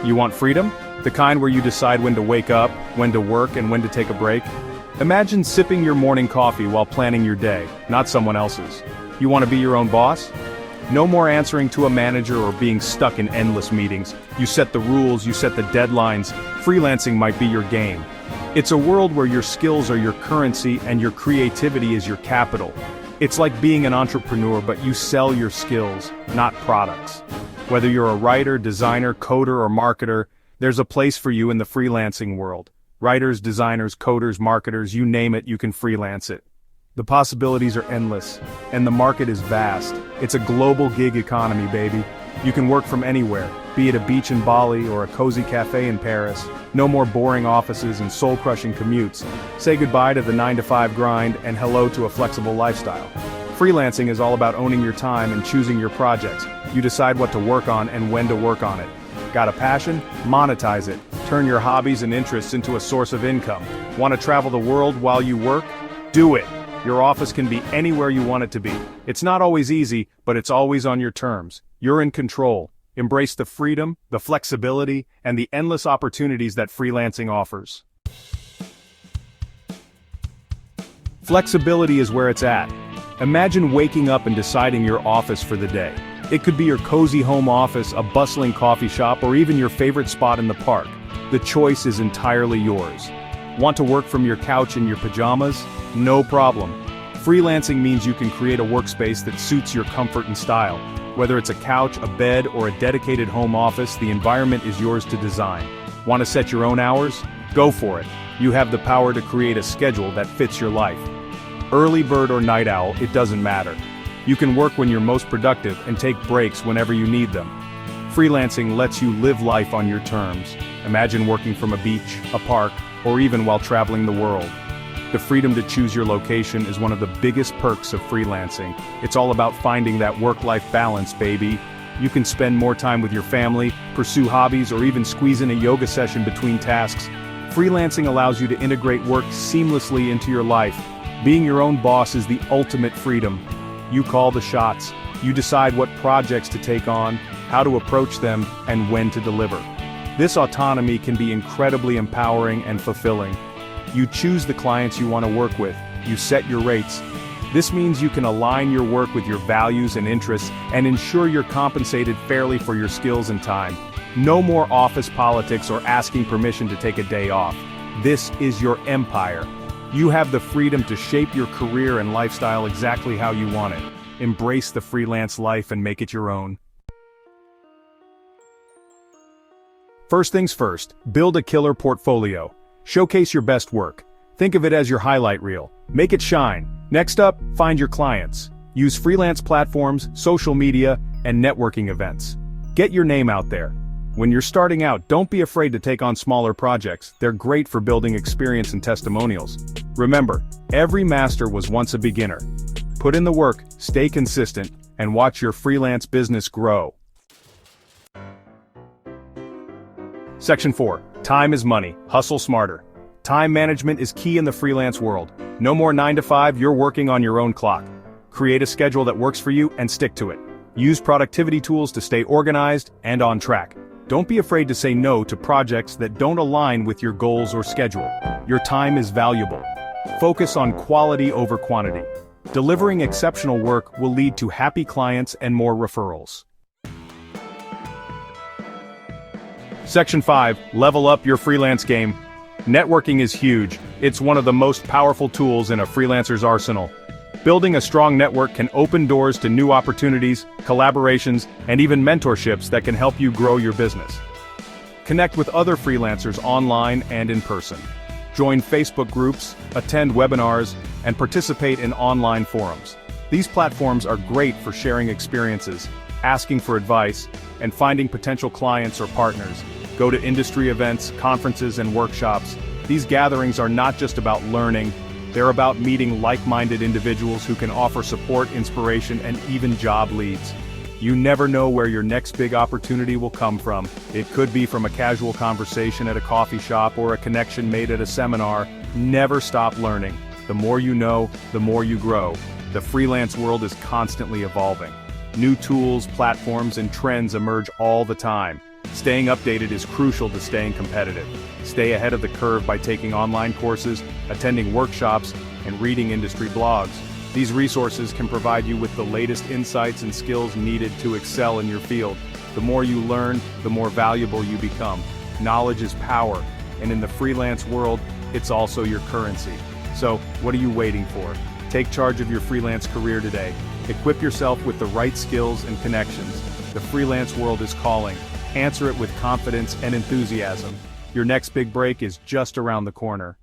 You want freedom? The kind where you decide when to wake up, when to work, and when to take a break? Imagine sipping your morning coffee while planning your day, not someone else's. You want to be your own boss? No more answering to a manager or being stuck in endless meetings. You set the rules, you set the deadlines. Freelancing might be your game. It's a world where your skills are your currency and your creativity is your capital. It's like being an entrepreneur, but you sell your skills, not products. Whether you're a writer, designer, coder, or marketer, there's a place for you in the freelancing world. Writers, designers, coders, marketers, you name it, you can freelance it. The possibilities are endless, and the market is vast. It's a global gig economy, baby. You can work from anywhere, be it a beach in Bali or a cozy cafe in Paris. No more boring offices and soul-crushing commutes. Say goodbye to the 9-to-5 grind and hello to a flexible lifestyle. Freelancing is all about owning your time and choosing your projects. You decide what to work on and when to work on it. Got a passion? Monetize it. Turn your hobbies and interests into a source of income. Want to travel the world while you work? Do it! Your office can be anywhere you want it to be. It's not always easy, but it's always on your terms. You're in control. Embrace the freedom, the flexibility, and the endless opportunities that freelancing offers. Flexibility is where it's at. Imagine waking up and deciding your office for the day. It could be your cozy home office, a bustling coffee shop, or even your favorite spot in the park. The choice is entirely yours. Want to work from your couch in your pajamas? No problem. Freelancing means you can create a workspace that suits your comfort and style. Whether it's a couch, a bed, or a dedicated home office, the environment is yours to design. Want to set your own hours? Go for it. You have the power to create a schedule that fits your life. Early bird or night owl, it doesn't matter. You can work when you're most productive and take breaks whenever you need them. Freelancing lets you live life on your terms. Imagine working from a beach, a park, or even while traveling the world. The freedom to choose your location is one of the biggest perks of freelancing. It's all about finding that work-life balance, baby. You can spend more time with your family, pursue hobbies, or even squeeze in a yoga session between tasks. Freelancing allows you to integrate work seamlessly into your life. Being your own boss is the ultimate freedom. You call the shots. You decide what projects to take on, how to approach them, and when to deliver. This autonomy can be incredibly empowering and fulfilling. You choose the clients you want to work with. You set your rates. This means you can align your work with your values and interests and ensure you're compensated fairly for your skills and time. No more office politics or asking permission to take a day off. This is your empire. You have the freedom to shape your career and lifestyle exactly how you want it. Embrace the freelance life and make it your own. First things first, build a killer portfolio. Showcase your best work. Think of it as your highlight reel. Make it shine. Next up, find your clients. Use freelance platforms, social media, and networking events. Get your name out there. When you're starting out, don't be afraid to take on smaller projects. They're great for building experience and testimonials. Remember, every master was once a beginner. Put in the work, stay consistent, and watch your freelance business grow. Section 4. Time is money. Hustle smarter. Time management is key in the freelance world. No more 9 to 5, you're working on your own clock. Create a schedule that works for you and stick to it. Use productivity tools to stay organized and on track. Don't be afraid to say no to projects that don't align with your goals or schedule. Your time is valuable. Focus on quality over quantity. Delivering exceptional work will lead to happy clients and more referrals. Section 5. Level up your freelance game. Networking is huge. It's one of the most powerful tools in a freelancer's arsenal. Building a strong network can open doors to new opportunities, collaborations, and even mentorships that can help you grow your business. Connect with other freelancers online and in person. Join Facebook groups, attend webinars, and participate in online forums. These platforms are great for sharing experiences, asking for advice, and finding potential clients or partners. Go to industry events, conferences, and workshops. These gatherings are not just about learning, they're about meeting like-minded individuals who can offer support, inspiration, and even job leads. You never know where your next big opportunity will come from. It could be from a casual conversation at a coffee shop or a connection made at a seminar. Never stop learning. The more you know, the more you grow. The freelance world is constantly evolving. New tools, platforms, and trends emerge all the time. Staying updated is crucial to staying competitive. Stay ahead of the curve by taking online courses, attending workshops, and reading industry blogs. These resources can provide you with the latest insights and skills needed to excel in your field. The more you learn, the more valuable you become. Knowledge is power, and in the freelance world, it's also your currency. So, what are you waiting for? Take charge of your freelance career today. Equip yourself with the right skills and connections. The freelance world is calling. Answer it with confidence and enthusiasm. Your next big break is just around the corner.